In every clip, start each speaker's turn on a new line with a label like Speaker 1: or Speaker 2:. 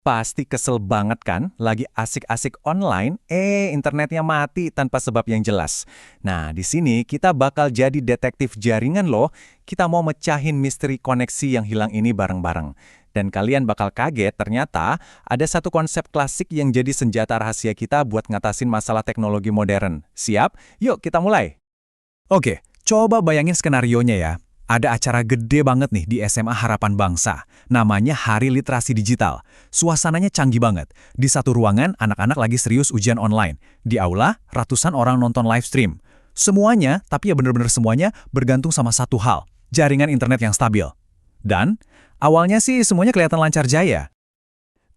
Speaker 1: Pasti kesel banget kan, lagi asik-asik online, internetnya mati tanpa sebab yang jelas. Nah, di sini kita bakal jadi detektif jaringan loh. Kita mau mecahin misteri koneksi yang hilang ini bareng-bareng. Dan kalian bakal kaget ternyata ada satu konsep klasik yang jadi senjata rahasia kita buat ngatasin masalah teknologi modern. Siap? Yuk kita mulai.
Speaker 2: Oke, coba bayangin skenarionya ya. Ada acara gede banget nih di SMA Harapan Bangsa. Namanya Hari Literasi Digital. Suasananya canggih banget. Di satu ruangan, anak-anak lagi serius ujian online. Di aula, ratusan orang nonton live stream. Semuanya, tapi ya bener-bener semuanya, bergantung sama satu hal. Jaringan internet yang stabil. Dan, awalnya sih semuanya kelihatan lancar jaya.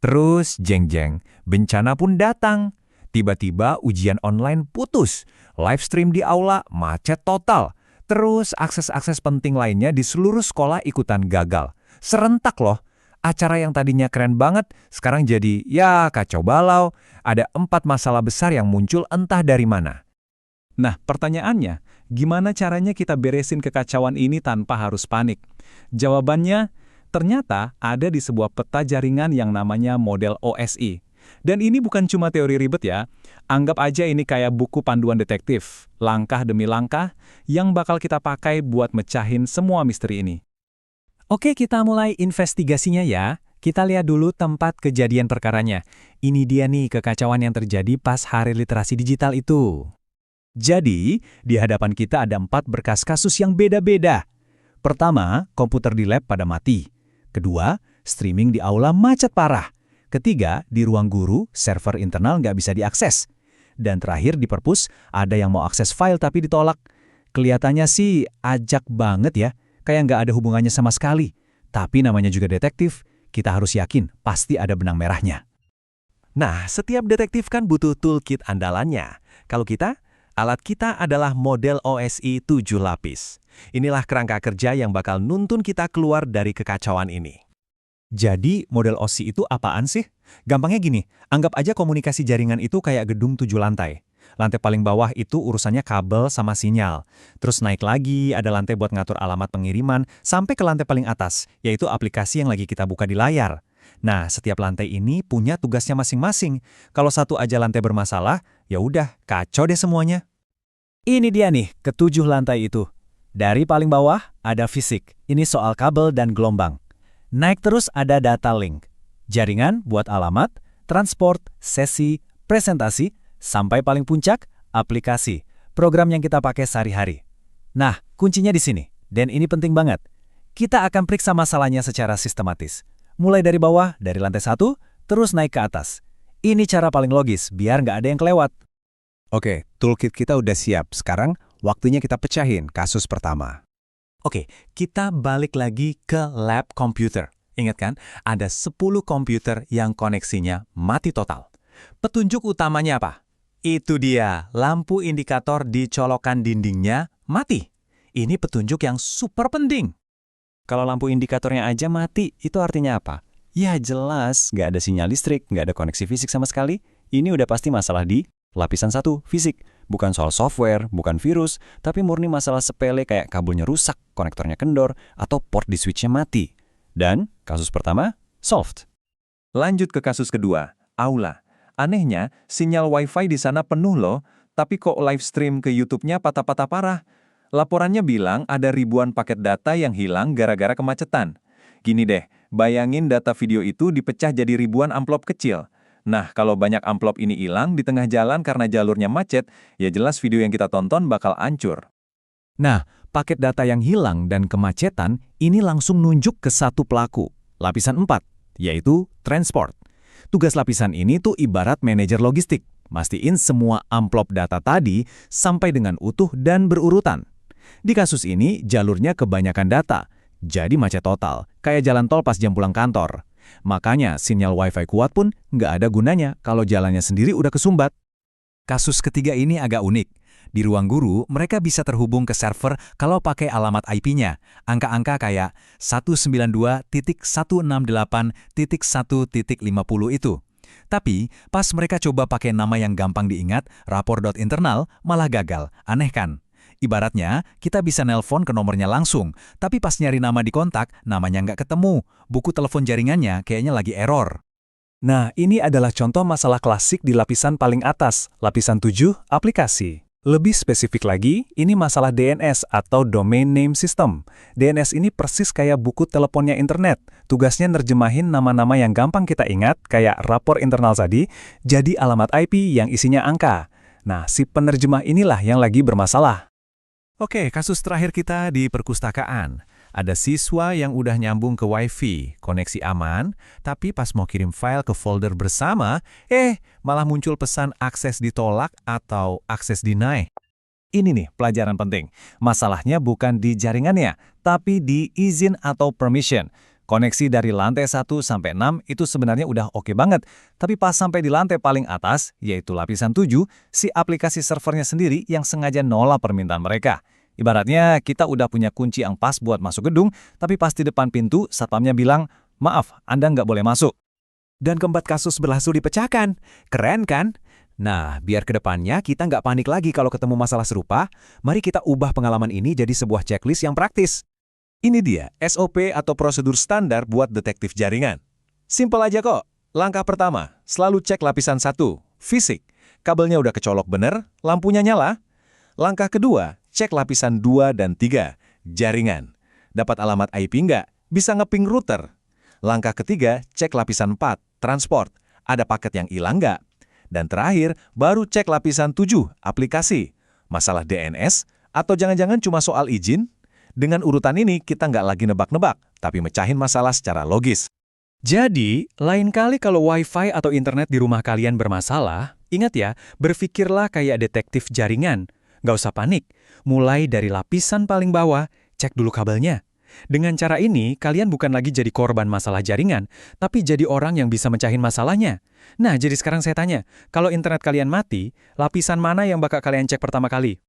Speaker 1: Terus, jeng-jeng, bencana pun datang. Tiba-tiba ujian online putus. Live stream di aula macet total. Terus akses-akses penting lainnya di seluruh sekolah ikutan gagal. Serentak loh. Acara yang tadinya keren banget, sekarang jadi ya kacau balau. Ada 4 masalah besar yang muncul entah dari mana.
Speaker 2: Nah, pertanyaannya, gimana caranya kita beresin kekacauan ini tanpa harus panik? Jawabannya, ternyata ada di sebuah peta jaringan yang namanya model OSI. Dan ini bukan cuma teori ribet ya, anggap aja ini kayak buku panduan detektif, langkah demi langkah, yang bakal kita pakai buat mecahin semua misteri ini. Oke, kita mulai investigasinya ya. Kita lihat dulu tempat kejadian perkaranya. Ini dia nih kekacauan yang terjadi pas Hari Literasi Digital itu. Jadi, di hadapan kita ada 4 berkas kasus yang beda-beda. Pertama, komputer di lab pada mati. Kedua, streaming di aula macet parah. Ketiga, di ruang guru, server internal nggak bisa diakses. Dan terakhir di perpus, ada yang mau akses file tapi ditolak. Kelihatannya sih ajak banget ya, kayak nggak ada hubungannya sama sekali. Tapi namanya juga detektif, kita harus yakin pasti ada benang merahnya.
Speaker 1: Nah, setiap detektif kan butuh toolkit andalannya. Kalau kita, alat kita adalah model OSI 7 lapis. Inilah kerangka kerja yang bakal nuntun kita keluar dari kekacauan ini.
Speaker 2: Jadi, model OSI itu apaan sih? Gampangnya gini, anggap aja komunikasi jaringan itu kayak gedung 7 lantai. Lantai paling bawah itu urusannya kabel sama sinyal. Terus naik lagi, ada lantai buat ngatur alamat pengiriman, sampai ke lantai paling atas, yaitu aplikasi yang lagi kita buka di layar. Nah, setiap lantai ini punya tugasnya masing-masing. Kalau satu aja lantai bermasalah, ya udah, kacau deh semuanya. Ini dia nih, ke-7 lantai itu. Dari paling bawah, ada fisik. Ini soal kabel dan gelombang. Naik terus ada data link. Jaringan buat alamat, transport, sesi, presentasi, sampai paling puncak, aplikasi. Program yang kita pakai sehari-hari. Nah, kuncinya di sini. Dan ini penting banget. Kita akan periksa masalahnya secara sistematis. Mulai dari bawah, dari lantai 1, terus naik ke atas. Ini cara paling logis, biar nggak ada yang kelewat.
Speaker 3: Oke, toolkit kita udah siap. Sekarang, waktunya kita pecahin kasus pertama.
Speaker 1: Oke, kita balik lagi ke lab komputer. Ingat kan, ada 10 komputer yang koneksinya mati total. Petunjuk utamanya apa? Itu dia, lampu indikator di colokan dindingnya mati. Ini petunjuk yang super penting.
Speaker 2: Kalau lampu indikatornya aja mati, itu artinya apa? Ya jelas, nggak ada sinyal listrik, nggak ada koneksi fisik sama sekali. Ini udah pasti masalah di lapisan 1, fisik. Bukan soal software, bukan virus, tapi murni masalah sepele kayak kabelnya rusak, konektornya kendor, atau port di switchnya mati. Dan kasus pertama, solved.
Speaker 1: Lanjut ke kasus kedua, aula. Anehnya, sinyal wifi di sana penuh loh, tapi kok live stream ke YouTube-nya patah-patah parah. Laporannya bilang ada ribuan paket data yang hilang gara-gara kemacetan. Gini deh, bayangin data video itu dipecah jadi ribuan amplop kecil. Nah, kalau banyak amplop ini hilang di tengah jalan karena jalurnya macet, ya jelas video yang kita tonton bakal hancur.
Speaker 2: Nah, paket data yang hilang dan kemacetan ini langsung nunjuk ke satu pelaku, lapisan 4, yaitu transport. Tugas lapisan ini tuh ibarat manajer logistik, mastiin semua amplop data tadi sampai dengan utuh dan berurutan. Di kasus ini, jalurnya kebanyakan data, jadi macet total, kayak jalan tol pas jam pulang kantor. Makanya sinyal wifi kuat pun nggak ada gunanya kalau jalannya sendiri udah kesumbat. Kasus ketiga ini agak unik. Di ruang guru, mereka bisa terhubung ke server kalau pakai alamat IP-nya. Angka-angka kayak 192.168.1.50 itu. Tapi, pas mereka coba pakai nama yang gampang diingat, rapor.internal, malah gagal. Aneh kan? Ibaratnya, kita bisa nelpon ke nomornya langsung, tapi pas nyari nama di kontak, namanya nggak ketemu. Buku telepon jaringannya kayaknya lagi error. Nah, ini adalah contoh masalah klasik di lapisan paling atas, lapisan 7, aplikasi. Lebih spesifik lagi, ini masalah DNS atau Domain Name System. DNS ini persis kayak buku teleponnya internet. Tugasnya nerjemahin nama-nama yang gampang kita ingat, kayak rapor internal tadi, jadi alamat IP yang isinya angka. Nah, si penerjemah inilah yang lagi bermasalah.
Speaker 4: Oke, kasus terakhir kita di perpustakaan. Ada siswa yang udah nyambung ke Wi-Fi, koneksi aman, tapi pas mau kirim file ke folder bersama, malah muncul pesan akses ditolak atau akses deny.
Speaker 2: Ini nih pelajaran penting. Masalahnya bukan di jaringannya, tapi di izin atau permission. Koneksi dari lantai 1 sampai 6 itu sebenarnya udah oke banget. Tapi pas sampai di lantai paling atas, yaitu lapisan 7, si aplikasi servernya sendiri yang sengaja nolak permintaan mereka. Ibaratnya kita udah punya kunci yang pas buat masuk gedung, tapi pas di depan pintu, satpamnya bilang, "Maaf, Anda nggak boleh masuk."
Speaker 3: Dan keempat kasus berhasil dipecahkan. Keren kan? Nah, biar kedepannya kita nggak panik lagi kalau ketemu masalah serupa, mari kita ubah pengalaman ini jadi sebuah checklist yang praktis.
Speaker 1: Ini dia SOP atau prosedur standar buat detektif jaringan. Simpel aja kok. Langkah pertama, selalu cek lapisan 1, fisik. Kabelnya udah kecolok bener, lampunya nyala. Langkah kedua, cek lapisan 2 dan 3, jaringan. Dapat alamat IP nggak? Bisa ngeping router. Langkah ketiga, cek lapisan 4, transport. Ada paket yang hilang nggak? Dan terakhir, baru cek lapisan 7, aplikasi. Masalah DNS? Atau jangan-jangan cuma soal izin? Dengan urutan ini, kita nggak lagi nebak-nebak, tapi mecahin masalah secara logis.
Speaker 2: Jadi, lain kali kalau Wi-Fi atau internet di rumah kalian bermasalah, ingat ya, berpikirlah kayak detektif jaringan. Nggak usah panik, mulai dari lapisan paling bawah, cek dulu kabelnya. Dengan cara ini, kalian bukan lagi jadi korban masalah jaringan, tapi jadi orang yang bisa mecahin masalahnya. Nah, jadi sekarang saya tanya, kalau internet kalian mati, lapisan mana yang bakal kalian cek pertama kali?